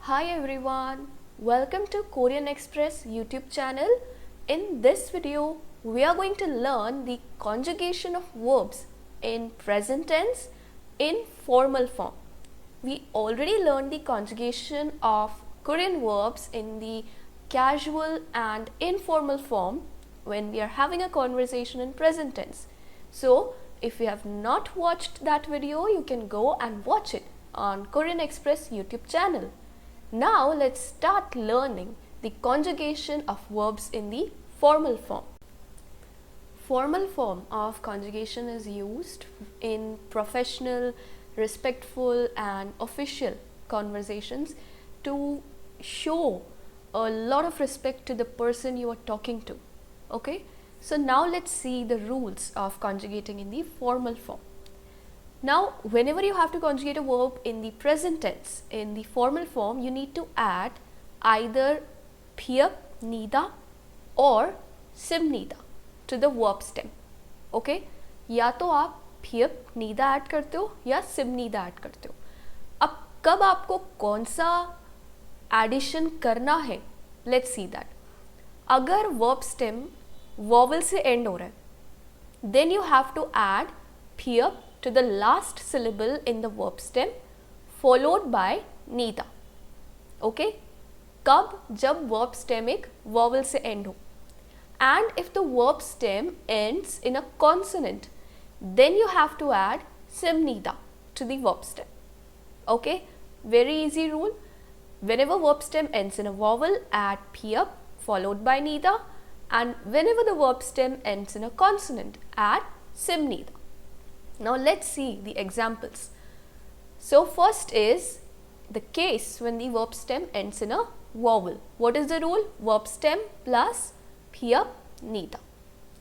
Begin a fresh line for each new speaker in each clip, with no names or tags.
Hi everyone, welcome to Korean Express YouTube channel. In this video, we are going to learn the conjugation of verbs in present tense in formal form. We already learned the conjugation of Korean verbs in the casual and informal form when we are having a conversation in present tense. So, if you have not watched that video, you can go and watch it on Korean Express YouTube channel. Now let's start learning the conjugation of verbs in the formal form. Formal form of conjugation is used in professional, respectful and official conversations to show a lot of respect to the person you are talking to. Okay? So now let's see the rules of conjugating in the formal form. Now, whenever you have to conjugate a verb in the present tense, in the formal form, you need to add either phiap nida or sim nida to the verb stem. Okay? या तो आप phiap nida add करते हो या sim nida add करते हो. अब कब आपको कौन सा एडिशन करना है, let's see that. अगर verb stem vowel से end हो रहा है, then you have to add phiap to the last syllable in the verb stem followed by nida. Okay? कब? जब verb stem एक vowel से end हो. And if the verb stem ends in a consonant, then you have to add sim nida to the verb stem. Okay? Very easy rule. Whenever verb stem ends in a vowel, add phiap followed by nida, and whenever the verb stem ends in a consonant, add sim nida. Now let's see the examples. So first is the case when the verb stem ends in a vowel. What is the rule? Verb stem plus phiap nida.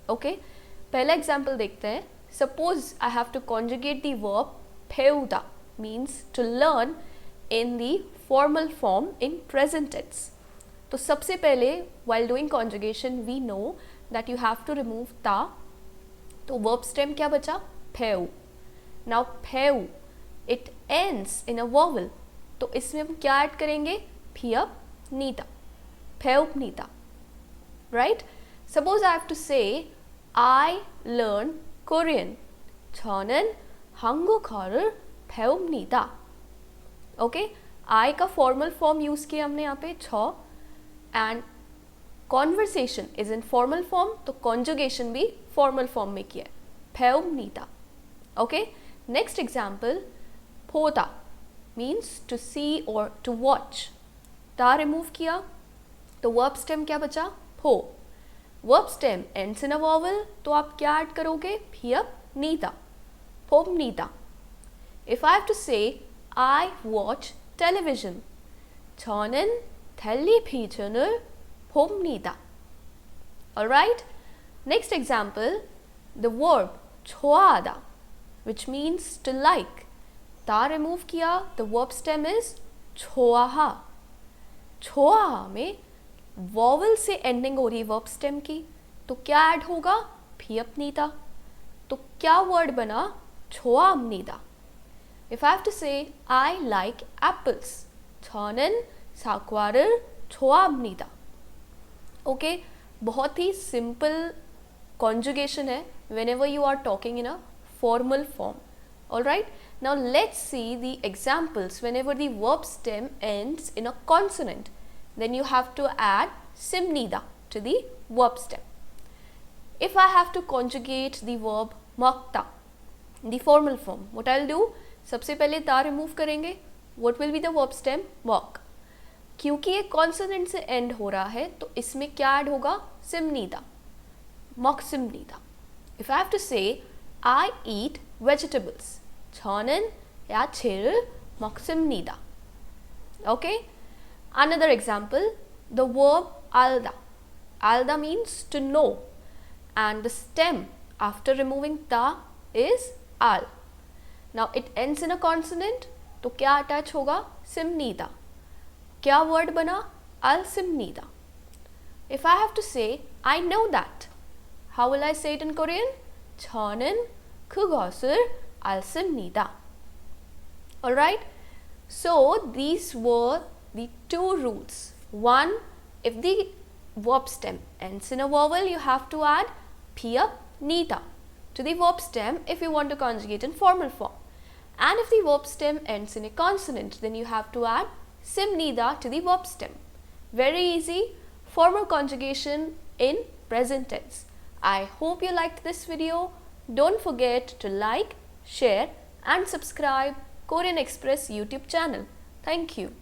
Okay? पहला example देखते हैं. Suppose I have to conjugate the verb peuda, means to learn, in the formal form in present tense. तो सबसे पहले while doing conjugation we know that you have to remove ta. तो verb stem क्या बचा? peu. Now peu, it ends in a vowel. तो इसमें हम क्या ऐड करेंगे? phiap nida. Pheup nida. Right? Suppose I have to say I learn Korean. 저는 한국어를 배웁니다. Okay? I का formal form use किया हमने यहाँ पे छ, and conversation is in formal form, तो conjugation भी formal form में किया है. 배웁니다. Okay? Next example, 보다 means to see or to watch. ता remove किया, तो verb stem क्या बचा? po. Verb stem ends in a vowel, तो आप क्या ऐड करोगे? phiap nida. 봅니다. If I have to say I watch television, 저는 텔레비전을 봅니다. Alright? Next example, the verb 좋아하다, which means to like. ता remove किया, the verb stem is 좋아하. 좋아하 में vowel से ending हो रही है verb stem की, तो क्या ऐड होगा? phiap nida. तो क्या word बना? 좋아합니다. If I have to say I like apples, 저는 사과를 좋아합니다. Okay? बहुत ही simple conjugation है whenever you are talking in a formal form. Alright? Now let's see the examples whenever the verb stem ends in a consonant. Then you have to add sim nida to the verb stem. If I have to conjugate the verb 먹다 in the formal form, what I'll do? सबसे पहले ता remove करेंगे. What will be the verb stem? walk. क्योंकि ये consonant से end हो रहा है, तो इसमें क्या ऐड होगा? sim nida. 먹sim nida. If I have to say I eat vegetables, 저는 야채를 먹습니다. Okay? Another example, the verb 알다. 알다 means to know, and the stem after removing ta is al. Now it ends in a consonant, तो क्या attach होगा? sim nida. क्या word बना? al sim nida. If I have to say I know that, how will I say it in Korean? 저는 그것을 알습니다. Alright? So these were the two rules. One, if the verb stem ends in a vowel, you have to add pia, nita to the verb stem if you want to conjugate in formal form. And if the verb stem ends in a consonant, then you have to add sim nida to the verb stem. Very easy formal conjugation in present tense. I hope you liked this video. Don't forget to like, share and subscribe Korean Express YouTube channel. Thank you.